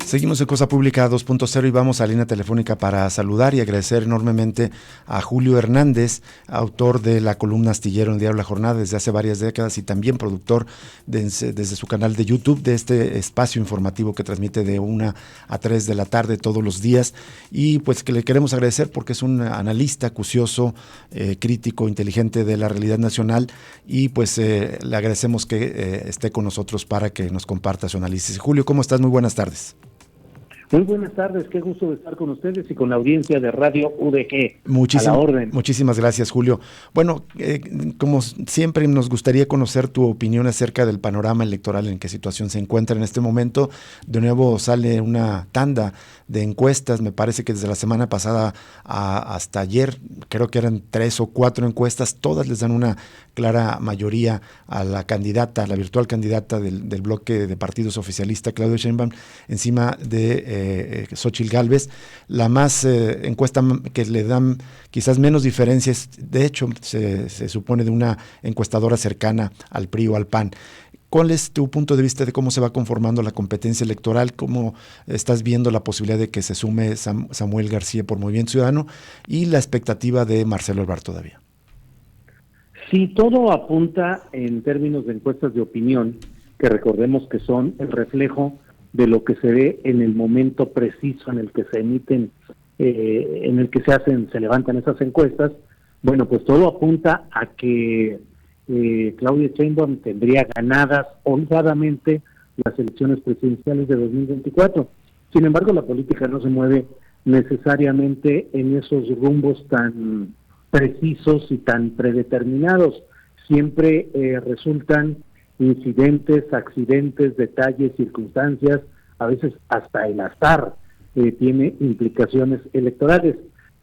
Seguimos en Cosa Pública 2.0 y vamos a la línea telefónica para saludar y agradecer enormemente a Julio Hernández, autor de la columna Astillero en Diario La Jornada desde hace varias décadas y también productor desde su canal de YouTube de este espacio informativo que transmite de 1 a 3 de la tarde todos los días, y pues que le queremos agradecer porque es un analista acucioso, crítico, inteligente de la realidad nacional, y pues le agradecemos que esté con nosotros para que nos comparta su análisis. Julio, ¿cómo estás? Muy buenas tardes. Muy buenas tardes, qué gusto de estar con ustedes y con la audiencia de Radio UDG. A la orden. Muchísimas gracias, Julio. Bueno, como siempre nos gustaría conocer tu opinión acerca del panorama electoral, en qué situación se encuentra en este momento. De nuevo sale una tanda de encuestas, me parece que desde la semana pasada hasta ayer, creo que eran 3 o 4 encuestas, todas les dan una clara mayoría a la candidata, a la virtual candidata del bloque de partidos oficialista, Claudia Sheinbaum, encima de Xóchitl Gálvez. La más encuesta que le dan quizás menos diferencias, de hecho se supone de una encuestadora cercana al PRI o al PAN. ¿Cuál es tu punto de vista de cómo se va conformando la competencia electoral? ¿Cómo estás viendo la posibilidad de que se sume Samuel García por Movimiento Ciudadano y la expectativa de Marcelo Ebrard todavía? Sí, todo apunta en términos de encuestas de opinión, que recordemos que son el reflejo de lo que se ve en el momento preciso en el que se emiten, en el que se levantan esas encuestas. Bueno, pues todo apunta a que Claudia Sheinbaum tendría ganadas holgadamente las elecciones presidenciales de 2024. Sin embargo, la política no se mueve necesariamente en esos rumbos tan precisos y tan predeterminados. Siempre resultan incidentes, accidentes, detalles, circunstancias, a veces hasta el azar tiene implicaciones electorales.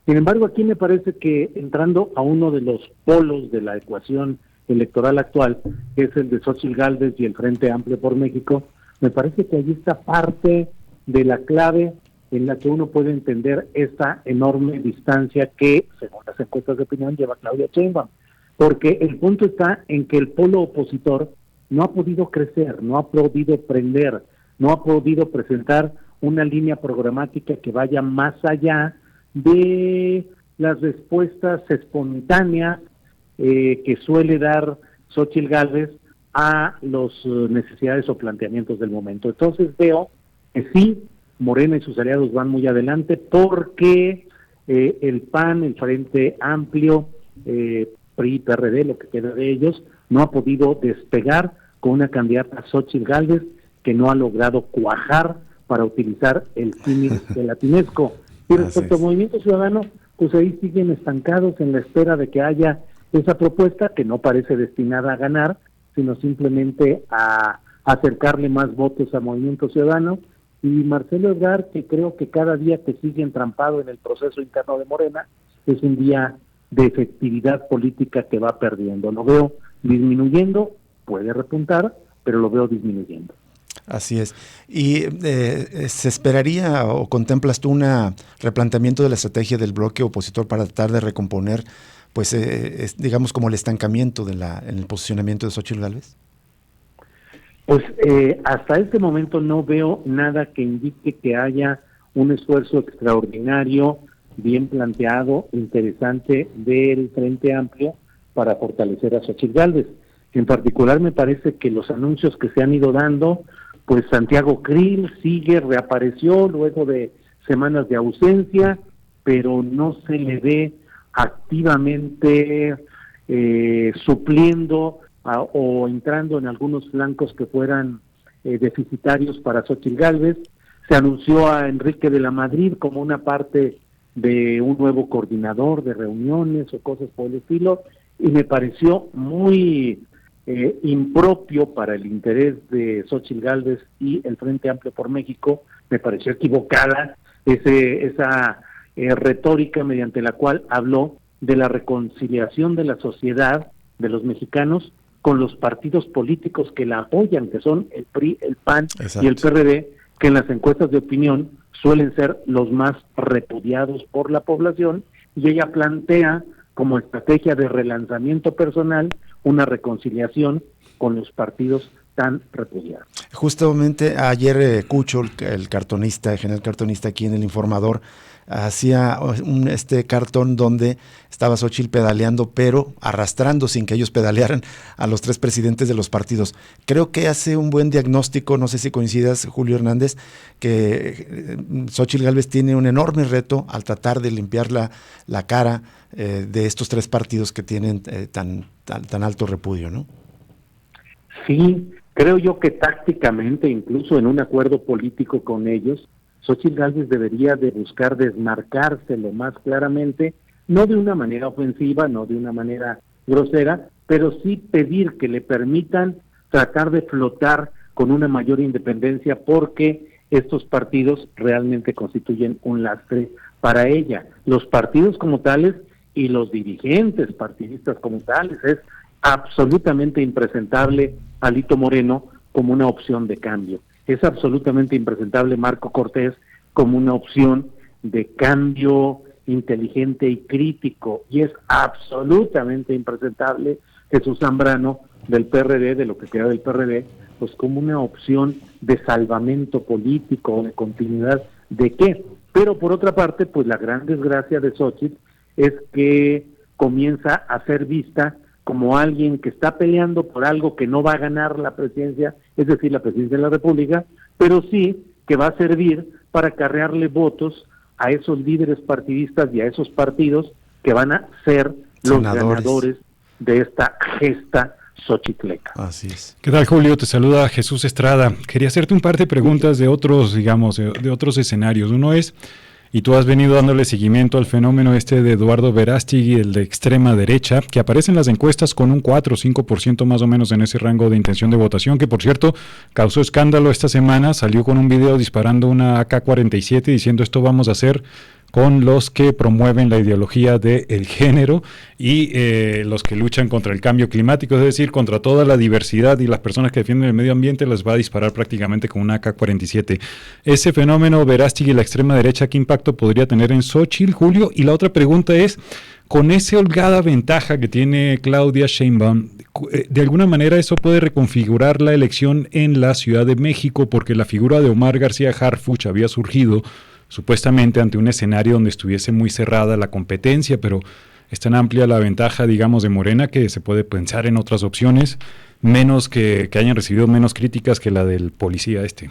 Sin embargo, aquí me parece que entrando a uno de los polos de la ecuación electoral actual, que es el de Xóchitl Gálvez y el Frente Amplio por México, me parece que allí está parte de la clave en la que uno puede entender esta enorme distancia que, según las encuestas de opinión, lleva Claudia Sheinbaum. Porque el punto está en que el polo opositor no ha podido crecer, no ha podido prender, no ha podido presentar una línea programática que vaya más allá de las respuestas espontáneas que suele dar Xóchitl Gálvez a las necesidades o planteamientos del momento. Entonces veo que sí, Morena y sus aliados van muy adelante porque el PAN, el Frente Amplio, PRI, PRD, lo que queda de ellos, no ha podido despegar con una candidata Xóchitl Gálvez que no ha logrado cuajar, para utilizar el símil de latinesco. Y respecto al Movimiento Ciudadano, pues ahí siguen estancados en la espera de que haya esa propuesta que no parece destinada a ganar, sino simplemente a acercarle más votos a Movimiento Ciudadano. Y Marcelo Ebrard, que creo que cada día que sigue entrampado en el proceso interno de Morena, es un día de efectividad política que va perdiendo. Lo veo disminuyendo, puede repuntar, pero lo veo disminuyendo. Así es. ¿Y se esperaría o contemplas tú un replanteamiento de la estrategia del bloque opositor para tratar de recomponer, pues, digamos, como el estancamiento en el posicionamiento de Xóchitl Gálvez? Pues hasta este momento no veo nada que indique que haya un esfuerzo extraordinario, bien planteado, interesante del Frente Amplio para fortalecer a Xóchitl Gálvez. En particular me parece que los anuncios que se han ido dando, pues Santiago Krill reapareció luego de semanas de ausencia, pero no se le ve activamente supliendo o entrando en algunos flancos que fueran deficitarios para Xóchitl Gálvez. Se anunció a Enrique de la Madrid como una parte de un nuevo coordinador de reuniones o cosas por el estilo, y me pareció muy impropio para el interés de Xóchitl Gálvez y el Frente Amplio por México. Me pareció equivocada esa retórica mediante la cual habló de la reconciliación de la sociedad, de los mexicanos, con los partidos políticos que la apoyan, que son el PRI, el PAN y el PRD, que en las encuestas de opinión suelen ser los más repudiados por la población, y ella plantea como estrategia de relanzamiento personal una reconciliación con los partidos tan repudiado. Justamente ayer Cucho, el cartonista, el general cartonista aquí en El Informador, hacía este cartón donde estaba Xóchitl pedaleando, pero arrastrando sin que ellos pedalearan a los tres presidentes de los partidos. Creo que hace un buen diagnóstico, no sé si coincidas, Julio Hernández, que Xóchitl Gálvez tiene un enorme reto al tratar de limpiar la cara de estos tres partidos que tienen tan alto repudio, ¿no? Sí, creo yo que tácticamente, incluso en un acuerdo político con ellos, Xóchitl Gálvez debería de buscar desmarcarse lo más claramente, no de una manera ofensiva, no de una manera grosera, pero sí pedir que le permitan tratar de flotar con una mayor independencia, porque estos partidos realmente constituyen un lastre para ella. Los partidos como tales y los dirigentes partidistas como tales, es absolutamente impresentable Alito Moreno como una opción de cambio. Es absolutamente impresentable Marco Cortés como una opción de cambio inteligente y crítico, y es absolutamente impresentable Jesús Zambrano del PRD, de lo que queda del PRD, pues como una opción de salvamento político, de continuidad, ¿de qué? Pero por otra parte, pues la gran desgracia de Xóchitl es que comienza a ser vista como alguien que está peleando por algo que no va a ganar la presidencia, es decir, la presidencia de la República, pero sí que va a servir para acarrearle votos a esos líderes partidistas y a esos partidos que van a ser los ganadores de esta gesta xochitleca. Así es. ¿Qué tal, Julio? Te saluda Jesús Estrada. Quería hacerte un par de preguntas de otros, digamos, de otros escenarios. Uno es, y tú has venido dándole seguimiento al fenómeno de Eduardo Verástegui, el de extrema derecha, que aparece en las encuestas con un 4 o 5% más o menos en ese rango de intención de votación, que por cierto causó escándalo esta semana, salió con un video disparando una AK-47 diciendo esto vamos a hacer con los que promueven la ideología del género y los que luchan contra el cambio climático, es decir, contra toda la diversidad, y las personas que defienden el medio ambiente las va a disparar prácticamente con una AK-47. Ese fenómeno Verástegui y la extrema derecha, ¿qué impacto podría tener en Xóchitl, Julio? Y la otra pregunta es, con esa holgada ventaja que tiene Claudia Sheinbaum, ¿de alguna manera eso puede reconfigurar la elección en la Ciudad de México? Porque la figura de Omar García Harfuch había surgido supuestamente ante un escenario donde estuviese muy cerrada la competencia, pero es tan amplia la ventaja, digamos, de Morena que se puede pensar en otras opciones, menos que hayan recibido menos críticas que la del policía Sí,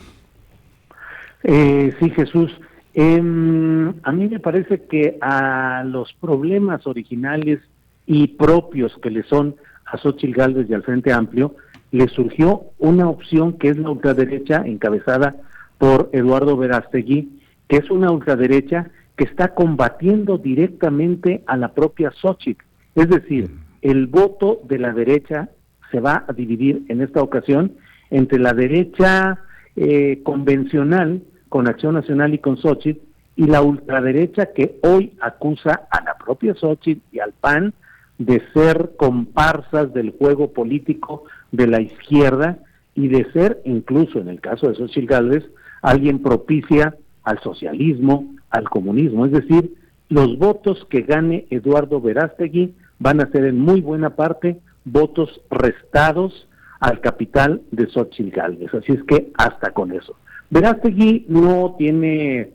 Jesús. A mí me parece que a los problemas originales y propios que le son a Xóchitl Gálvez y al Frente Amplio, le surgió una opción que es la ultraderecha encabezada por Eduardo Verástegui, que es una ultraderecha que está combatiendo directamente a la propia Xóchitl. Es decir, el voto de la derecha se va a dividir en esta ocasión entre la derecha convencional, con Acción Nacional y con Xóchitl, y la ultraderecha que hoy acusa a la propia Xóchitl y al PAN de ser comparsas del juego político de la izquierda y de ser, incluso en el caso de Xóchitl Gálvez, alguien propicia al socialismo, al comunismo. Es decir, los votos que gane Eduardo Verástegui van a ser en muy buena parte votos restados al capital de Xóchitl Gálvez. Así es que hasta con eso. Verástegui no tiene,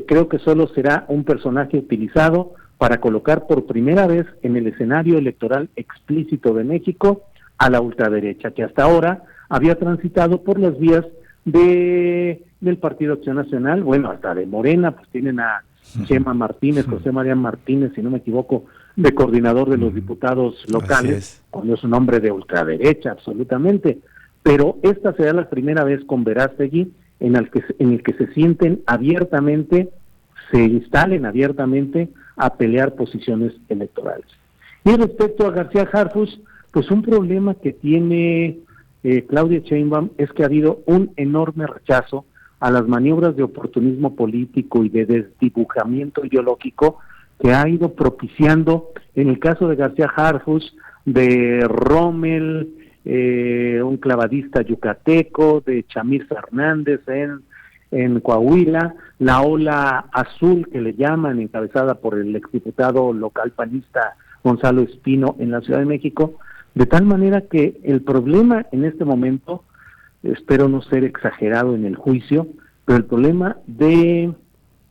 creo que solo será un personaje utilizado para colocar por primera vez en el escenario electoral explícito de México a la ultraderecha, que hasta ahora había transitado por las vías del Partido Acción Nacional, bueno, hasta de Morena, pues tienen a Chema Martínez, José María Martínez, si no me equivoco, de coordinador de los diputados locales, cuando es un hombre de ultraderecha, absolutamente. Pero esta será la primera vez con Verástegui en el que se sienten abiertamente, se instalen abiertamente a pelear posiciones electorales. Y respecto a García Harfuch, pues un problema que tiene Claudia Sheinbaum es que ha habido un enorme rechazo a las maniobras de oportunismo político y de desdibujamiento ideológico que ha ido propiciando, en el caso de García Harfuch, de Rommel, un clavadista yucateco, de Chamir Fernández en Coahuila, la ola azul que le llaman, encabezada por el exdiputado local panista Gonzalo Espino en la Ciudad de México, de tal manera que el problema en este momento espero no ser exagerado en el juicio, pero el problema de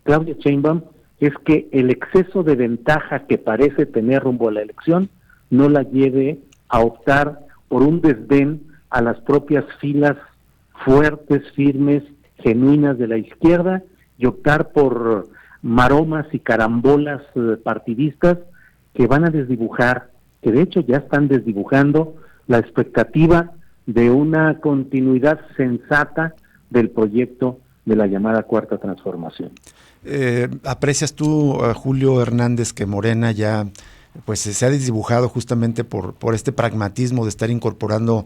Claudia Sheinbaum es que el exceso de ventaja que parece tener rumbo a la elección no la lleve a optar por un desdén a las propias filas fuertes, firmes, genuinas de la izquierda y optar por maromas y carambolas partidistas que van a desdibujar, que de hecho ya están desdibujando la expectativa de una continuidad sensata del proyecto de la llamada Cuarta Transformación. ¿Aprecias tú, Julio Hernández, que Morena ya pues se ha desdibujado justamente por este pragmatismo de estar incorporando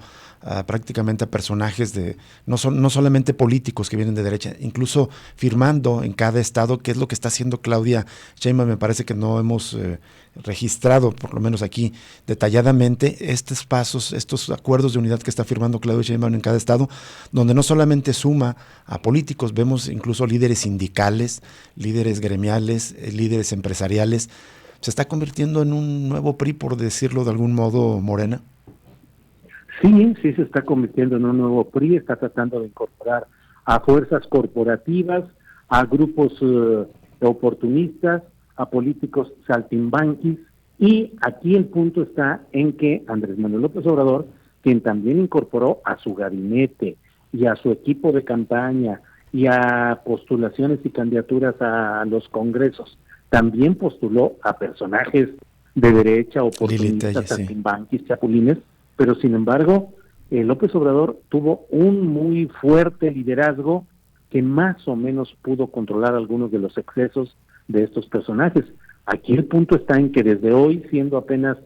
prácticamente a personajes de no solamente políticos que vienen de derecha, incluso firmando en cada estado, que es lo que está haciendo Claudia Sheinbaum? Me parece que no hemos registrado, por lo menos aquí, detalladamente estos pasos, estos acuerdos de unidad que está firmando Claudia Sheinbaum en cada estado, donde no solamente suma a políticos, vemos incluso líderes sindicales, líderes gremiales, líderes empresariales. ¿Se está convirtiendo en un nuevo PRI, por decirlo de algún modo, Morena? Sí se está convirtiendo en un nuevo PRI, está tratando de incorporar a fuerzas corporativas, a grupos oportunistas, a políticos saltimbanquis, y aquí el punto está en que Andrés Manuel López Obrador, quien también incorporó a su gabinete y a su equipo de campaña y a postulaciones y candidaturas a los congresos, también postuló a personajes de derecha, oportunistas, saltimbanquis, chapulines, pero sin embargo, López Obrador tuvo un muy fuerte liderazgo que más o menos pudo controlar algunos de los excesos de estos personajes. Aquí el punto está en que desde hoy, siendo apenas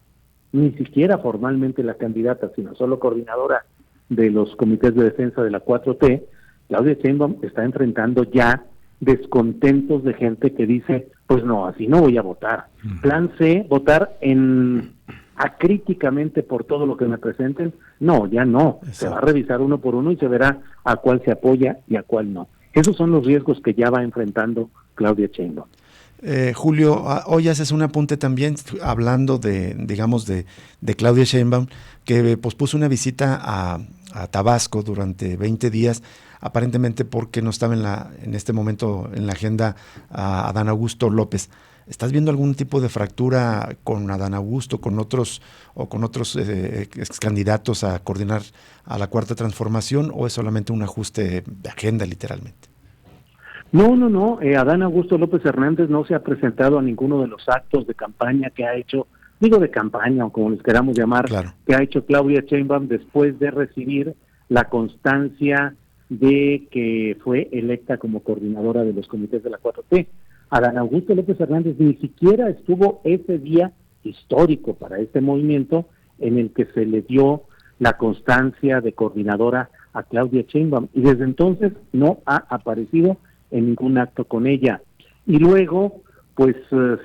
ni siquiera formalmente la candidata, sino solo coordinadora de los comités de defensa de la 4T, Claudia Sheinbaum está enfrentando ya descontentos de gente que dice, pues no, así no voy a votar. Plan C, votar acríticamente por todo lo que me presenten. No, ya no. Exacto. Se va a revisar uno por uno y se verá a cuál se apoya y a cuál no. Esos son los riesgos que ya va enfrentando Claudia Sheinbaum. Julio, hoy haces un apunte también hablando de Claudia Sheinbaum, que pospuso una visita a Tabasco durante 20 días, aparentemente porque no estaba en este momento en la agenda a Adán Augusto López. ¿Estás viendo algún tipo de fractura con Adán Augusto, con otros candidatos a coordinar a la Cuarta Transformación, o es solamente un ajuste de agenda literalmente? No. Adán Augusto López Hernández no se ha presentado a ninguno de los actos de campaña que ha hecho, de campaña o como les queramos llamar, claro, que ha hecho Claudia Sheinbaum después de recibir la constancia de que fue electa como coordinadora de los comités de la 4T. Adán Augusto López Hernández ni siquiera estuvo ese día histórico para este movimiento en el que se le dio la constancia de coordinadora a Claudia Sheinbaum, y desde entonces no ha aparecido en ningún acto con ella. Y luego, pues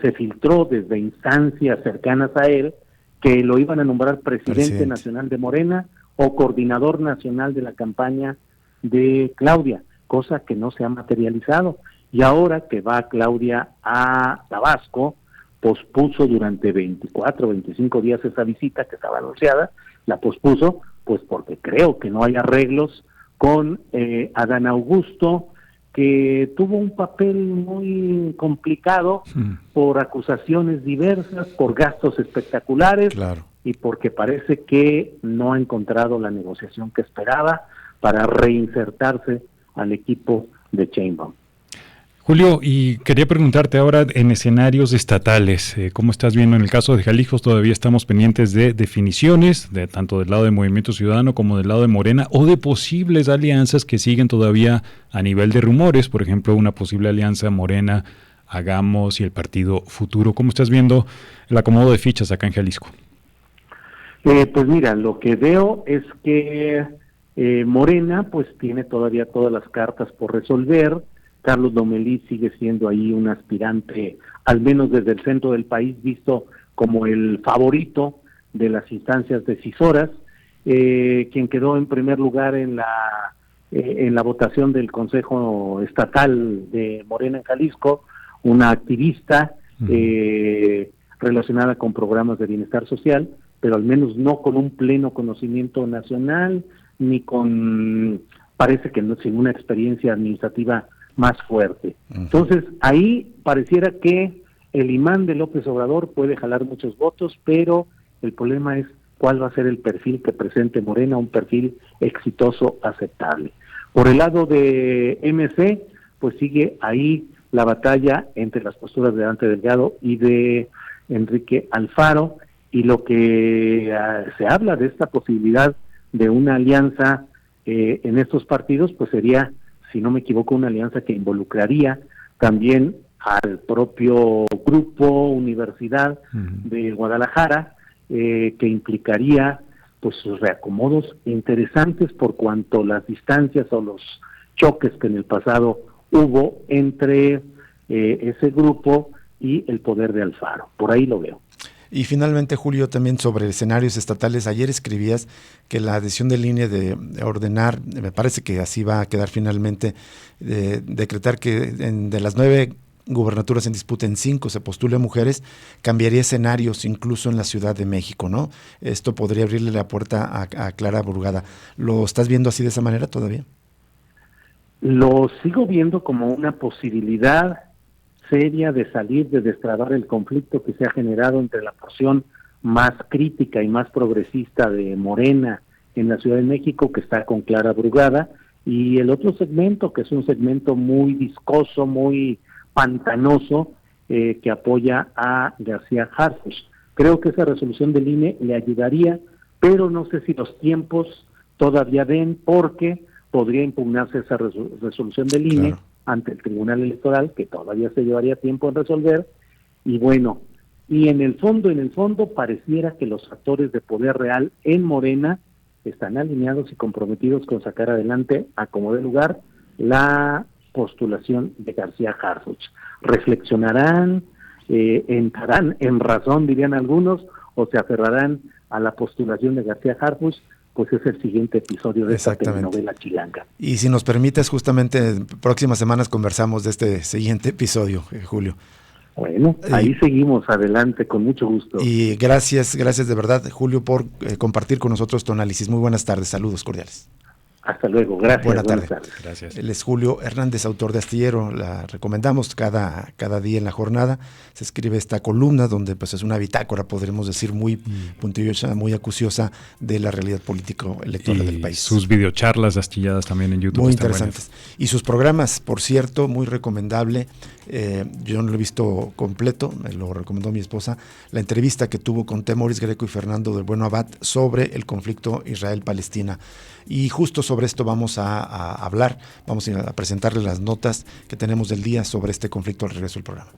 se filtró desde instancias cercanas a él que lo iban a nombrar presidente nacional de Morena o coordinador nacional de la campaña de Claudia, cosa que no se ha materializado. Y ahora que va Claudia a Tabasco, pospuso durante 24, 25 días esa visita que estaba anunciada, la pospuso, pues porque creo que no hay arreglos con Adán Augusto, que tuvo un papel muy complicado por acusaciones diversas, por gastos espectaculares, claro, y porque parece que no ha encontrado la negociación que esperaba para reinsertarse al equipo de Sheinbaum. Julio, y quería preguntarte ahora en escenarios estatales, ¿cómo estás viendo en el caso de Jalisco? Todavía estamos pendientes de definiciones, tanto del lado de Movimiento Ciudadano como del lado de Morena, o de posibles alianzas que siguen todavía a nivel de rumores, por ejemplo, una posible alianza Morena, Hagamos y el Partido Futuro. ¿Cómo estás viendo el acomodo de fichas acá en Jalisco? Pues mira, lo que veo es que Morena pues tiene todavía todas las cartas por resolver. Carlos Lomelí sigue siendo ahí un aspirante, al menos desde el centro del país, visto como el favorito de las instancias decisoras, quien quedó en primer lugar en la votación del Consejo Estatal de Morena en Jalisco, una activista relacionada con programas de bienestar social, pero al menos no con un pleno conocimiento nacional, ni con, parece que no, sin una experiencia administrativa más fuerte. Entonces, ahí pareciera que el imán de López Obrador puede jalar muchos votos, pero el problema es cuál va a ser el perfil que presente Morena, un perfil exitoso, aceptable. Por el lado de MC, pues sigue ahí la batalla entre las posturas de Dante Delgado y de Enrique Alfaro, y lo que se habla de esta posibilidad de una alianza en estos partidos, pues sería, si no me equivoco, una alianza que involucraría también al propio grupo Universidad de Guadalajara, que implicaría pues sus reacomodos interesantes por cuanto las distancias o los choques que en el pasado hubo entre ese grupo y el poder de Alfaro. Por ahí lo veo. Y finalmente, Julio, también sobre escenarios estatales, ayer escribías que la decisión del INE de ordenar, me parece que así va a quedar finalmente, decretar que de las 9 gubernaturas en disputa, en 5 se postule mujeres, cambiaría escenarios incluso en la Ciudad de México, ¿no? Esto podría abrirle la puerta a Clara Brugada. ¿Lo estás viendo así de esa manera todavía? Lo sigo viendo como una posibilidad seria de salir, de destrabar el conflicto que se ha generado entre la porción más crítica y más progresista de Morena en la Ciudad de México, que está con Clara Brugada, y el otro segmento, que es un segmento muy viscoso, muy pantanoso, que apoya a García Harfuch. Creo que esa resolución del INE le ayudaría, pero no sé si los tiempos todavía den, porque podría impugnarse esa resolución del INE, claro, ante el Tribunal Electoral, que todavía se llevaría tiempo en resolver, y bueno, y en el fondo pareciera que los actores de poder real en Morena están alineados y comprometidos con sacar adelante, a como dé lugar, la postulación de García Harfuch. Reflexionarán, entrarán en razón, dirían algunos, o se aferrarán a la postulación de García Harfuch, pues es el siguiente episodio de esta telenovela chilanga. Y si nos permites, justamente en próximas semanas conversamos de este siguiente episodio, Julio. Bueno, ahí seguimos adelante, con mucho gusto. Y gracias de verdad, Julio, por compartir con nosotros tu análisis. Muy buenas tardes, saludos cordiales. Hasta luego, gracias. Buenas tardes. Gracias. Él es Julio Hernández, autor de Astillero. La recomendamos cada día en la jornada. Se escribe esta columna donde pues es una bitácora, podremos decir, muy puntillosa, muy acuciosa de la realidad político-electoral del país. Sus videocharlas astilladas también en YouTube. Muy interesantes. Buenas. Y sus programas, por cierto, muy recomendable. Yo no lo he visto completo, me lo recomendó mi esposa. La entrevista que tuvo con Temoris Greco y Fernando del Bueno Abad sobre el conflicto Israel-Palestina. Y justo sobre esto vamos a hablar, vamos a presentarles las notas que tenemos del día sobre este conflicto al regreso del programa.